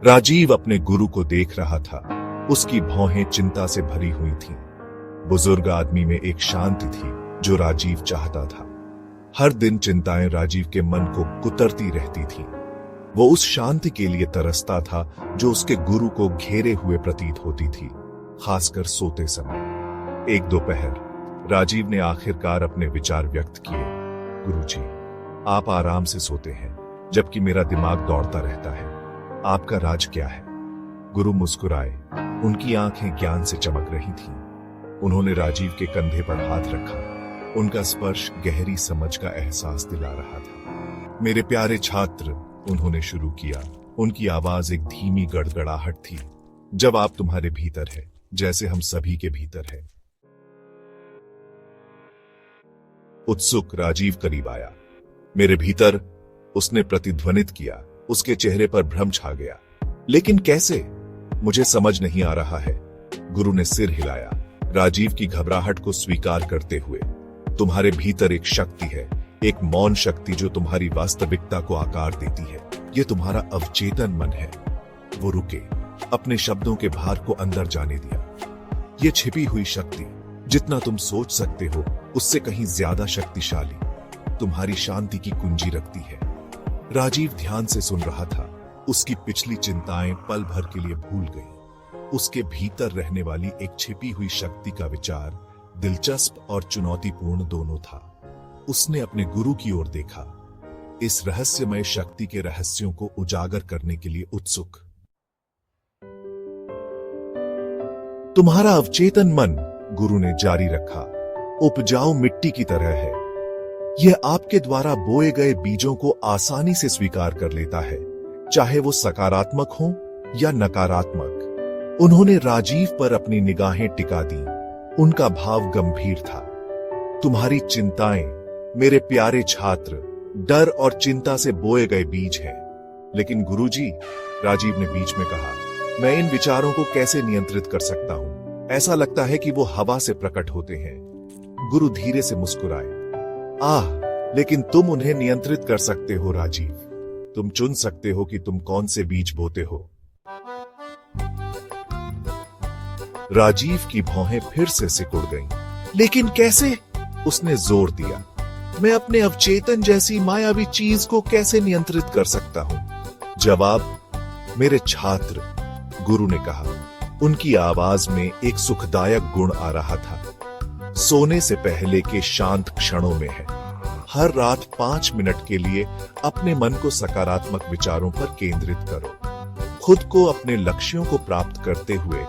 राजीव अपने गुरु को देख रहा था। उसकी भौहें चिंता से भरी हुई थीं। बुजुर्ग आदमी में एक शांति थी जो राजीव चाहता था। हर दिन चिंताएं राजीव के मन को कुतरती रहती थीं। वो उस शांति के लिए तरसता था जो उसके गुरु को घेरे हुए प्रतीत होती थी, खासकर सोते समय। एक दोपहर राजीव ने आखिरकार अपने विचार व्यक्त किए। गुरुजी, आप आराम से सोते हैं जबकि मेरा दिमाग दौड़ता रहता है। आपका राज क्या है? गुरु मुस्कुराए। उनकी आंखें ज्ञान से चमक रही थीं। उन्होंने राजीव के कंधे पर हाथ रखा। उनका स्पर्श गहरी समझ का एहसास दिला रहा था। मेरे प्यारे छात्र, उन्होंने शुरू किया। उनकी आवाज एक धीमी गड़गड़ाहट थी। जब आप तुम्हारे भीतर है, जैसे हम सभी के भीतर है। उत्सुक राजीव करीब आया। मेरे भीतर, उसने प्रतिध्वनित किया। उसके चेहरे पर भ्रम छा गया। लेकिन कैसे? मुझे समझ नहीं आ रहा है। गुरु ने सिर हिलाया, राजीव की घबराहट को स्वीकार करते हुए। तुम्हारे भीतर एक शक्ति है, एक मौन शक्ति जो तुम्हारी वास्तविकता को आकार देती है। ये तुम्हारा अवचेतन मन है। वो रुके, अपने शब्दों के भार को अंदर जाने दिया। ये छिपी हुई शक्ति, जितना तुम सोच सकते हो उससे कहीं ज्यादा शक्तिशाली, तुम्हारी शांति की कुंजी रखती है। राजीव ध्यान से सुन रहा था। उसकी पिछली चिंताएं पल भर के लिए भूल गई। उसके भीतर रहने वाली एक छिपी हुई शक्ति का विचार दिलचस्प और चुनौतीपूर्ण दोनों था। उसने अपने गुरु की ओर देखा, इस रहस्यमय शक्ति के रहस्यों को उजागर करने के लिए उत्सुक। तुम्हारा अवचेतन मन, गुरु ने जारी रखा, उपजाऊ मिट्टी की तरह है। यह आपके द्वारा बोए गए बीजों को आसानी से स्वीकार कर लेता है, चाहे वो सकारात्मक हो या नकारात्मक। उन्होंने राजीव पर अपनी निगाहें टिका दी। उनका भाव गंभीर था। तुम्हारी चिंताएं, मेरे प्यारे छात्र, डर और चिंता से बोए गए बीज हैं। लेकिन गुरुजी, राजीव ने बीच में कहा, मैं इन विचारों को कैसे नियंत्रित कर सकता हूं? ऐसा लगता है कि वो हवा से प्रकट होते हैं। गुरु धीरे से मुस्कुराए। लेकिन तुम उन्हें नियंत्रित कर सकते हो राजीव। तुम चुन सकते हो कि तुम कौन से बीज बोते हो। राजीव की भौहें फिर से सिकुड़ गईं। लेकिन कैसे? उसने जोर दिया। मैं अपने अवचेतन जैसी मायावी चीज को कैसे नियंत्रित कर सकता हूं? जवाब, मेरे छात्र, गुरु ने कहा। उनकी आवाज में एक सुखदायक गुण आ रहा था। सोने से पहले के शांत क्षणों में है। हर रात 5 मिनट के लिए अपने मन को सकारात्मक विचारों पर केंद्रित करो। खुद को अपने लक्ष्यों को प्राप्त करते हुए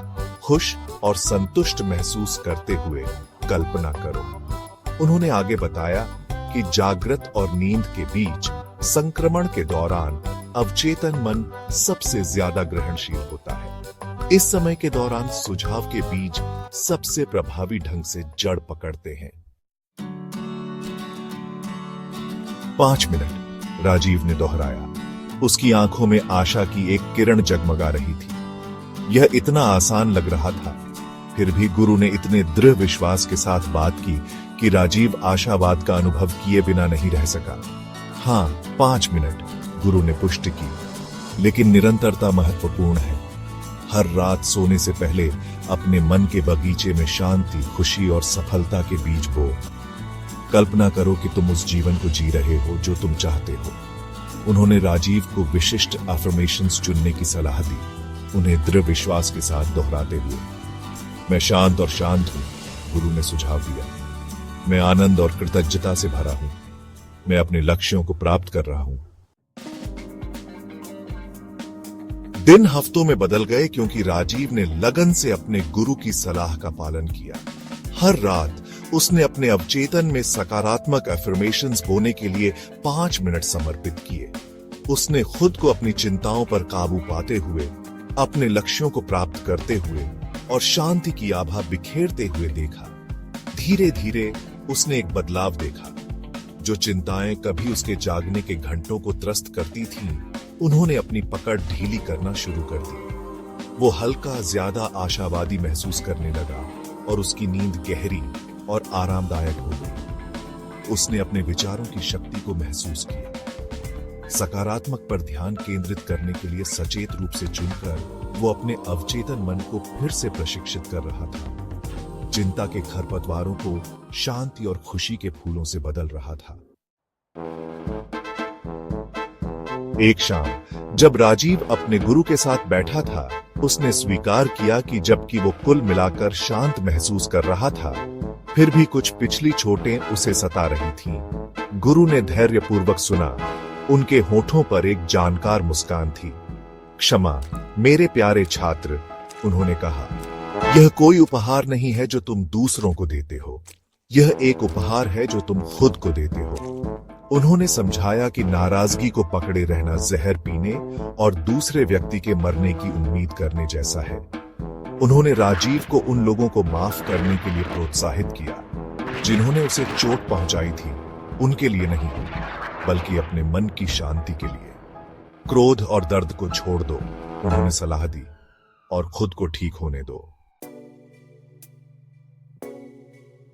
खुश और संतुष्ट महसूस करते हुए कल्पना करो। उन्होंने आगे बताया कि जागृत और नींद के बीच संक्रमण के दौरान अवचेतन मन सबसे ज्यादा ग्रहणशील होता है। इस समय के दौरान सुझाव के बीज सबसे प्रभावी ढंग से जड़ पकड़ते हैं। 5 मिनट, राजीव ने दोहराया। उसकी आंखों में आशा की एक किरण जगमगा रही थी। यह इतना आसान लग रहा था, फिर भी गुरु ने इतने दृढ़ विश्वास के साथ बात की कि राजीव आशावाद का अनुभव किए बिना नहीं रह सका। हाँ, 5 मिनट, गुरु ने पुष्टि की। लेकिन निरंतरता महत्वपूर्ण है। हर रात सोने से पहले अपने मन के बगीचे में शांति, खुशी और सफलता के बीज बो। कल्पना करो कि तुम उस जीवन को जी रहे हो जो तुम चाहते हो। उन्होंने राजीव को विशिष्ट अफर्मेशंस चुनने की सलाह दी, उन्हें दृढ़ विश्वास के साथ दोहराते हुए। मैं शांत और शांत हूं, गुरु ने सुझाव दिया। मैं आनंद और कृतज्ञता से भरा हूं। मैं अपने लक्ष्यों को प्राप्त कर रहा हूं। दिन हफ्तों में बदल गए क्योंकि राजीव ने लगन से अपने गुरु की सलाह का पालन किया। हर रात उसने अपने अवचेतन में सकारात्मक अफर्मेशंस बोने के लिए 5 मिनट समर्पित किए। उसने खुद को अपनी चिंताओं पर काबू पाते हुए, अपने लक्ष्यों को प्राप्त करते हुए और शांति की आभा बिखेरते हुए देखा। धीरे धीरे उसने एक बदलाव देखा। जो चिंताएं कभी उसके जागने के घंटों को त्रस्त करती थीं, उन्होंने अपनी पकड़ ढीली करना शुरू कर दी। वो हल्का, ज्यादा आशावादी महसूस करने लगा और उसकी नींद गहरी और आरामदायक हो गई। उसने अपने विचारों की शक्ति को महसूस किया। सकारात्मक पर ध्यान केंद्रित करने के लिए सचेत रूप से चुनकर वो अपने अवचेतन मन को फिर से प्रशिक्षित कर रहा था। चिंता के खरपतवारों को शांति और खुशी के फूलों से बदल रहा था। एक शाम जब राजीव अपने गुरु के साथ बैठा था, उसने स्वीकार किया कि जबकि वो कुल मिलाकर शांत महसूस कर रहा था, फिर भी कुछ पिछली चोटें उसे सता रही थीं। गुरु ने धैर्यपूर्वक सुना। उनके होठों पर एक जानकार मुस्कान थी। क्षमा मेरे प्यारे छात्र, उन्होंने कहा, यह कोई उपहार नहीं है जो तुम दूसरों को देते हो, यह एक उपहार है जो तुम खुद को देते हो। उन्होंने समझाया कि नाराजगी को पकड़े रहना जहर पीने और दूसरे व्यक्ति के मरने की उम्मीद करने जैसा है। उन्होंने राजीव को उन लोगों को माफ करने के लिए प्रोत्साहित किया जिन्होंने उसे चोट पहुंचाई थी, उनके लिए नहीं बल्कि अपने मन की शांति के लिए। क्रोध और दर्द को छोड़ दो, उन्होंने सलाह दी, और खुद को ठीक होने दो।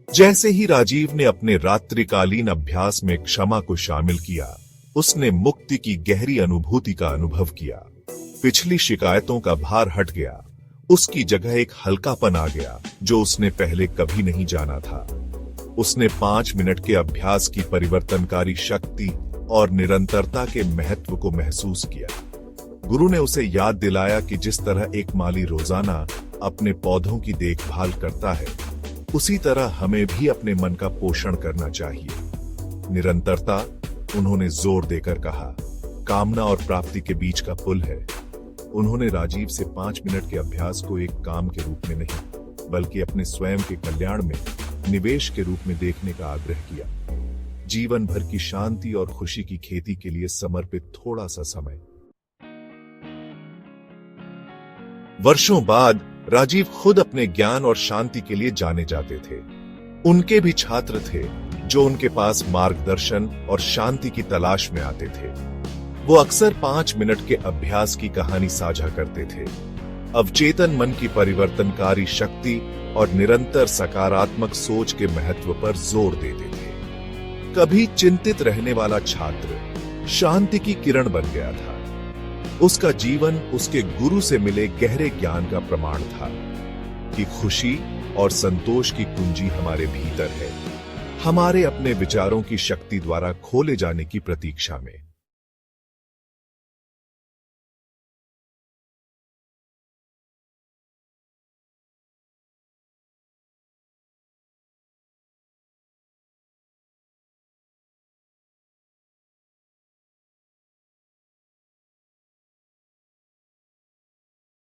जैसे ही राजीव ने अपने रात्रिकालीन अभ्यास में क्षमा को शामिल किया, उसने मुक्ति की गहरी अनुभूति का अनुभव किया। पिछली शिकायतों का भार हट गया, उसकी जगह एक हल्कापन आ गया जो उसने पहले कभी नहीं जाना था। उसने 5 मिनट के अभ्यास की परिवर्तनकारी शक्ति और निरंतरता के महत्व को महसूस किया। गुरु ने उसे याद दिलाया कि जिस तरह एक माली रोजाना अपने पौधों की देखभाल करता है, उसी तरह हमें भी अपने मन का पोषण करना चाहिए। निरंतरता, उन्होंने जोर देकर कहा, कामना और प्राप्ति के बीच का पुल है। उन्होंने राजीव से 5 मिनट के अभ्यास को एक काम के रूप में नहीं, बल्कि अपने स्वयं के कल्याण में निवेश के रूप में देखने का आग्रह किया। जीवन भर की शांति और खुशी की खेती के लिए समर्पित थोड़ा सा समय। वर्षों बाद राजीव खुद अपने ज्ञान और शांति के लिए जाने जाते थे। उनके भी छात्र थे जो उनके पास मार्गदर्शन और शांति की तलाश में आते थे। वो अक्सर 5 मिनट के अभ्यास की कहानी साझा करते थे, अवचेतन मन की परिवर्तनकारी शक्ति और निरंतर सकारात्मक सोच के महत्व पर जोर देते थे। कभी चिंतित रहने वाला छात्र शांति की किरण बन गया था। उसका जीवन उसके गुरु से मिले गहरे ज्ञान का प्रमाण था कि खुशी और संतोष की कुंजी हमारे भीतर है, हमारे अपने विचारों की शक्ति द्वारा खोले जाने की प्रतीक्षा में।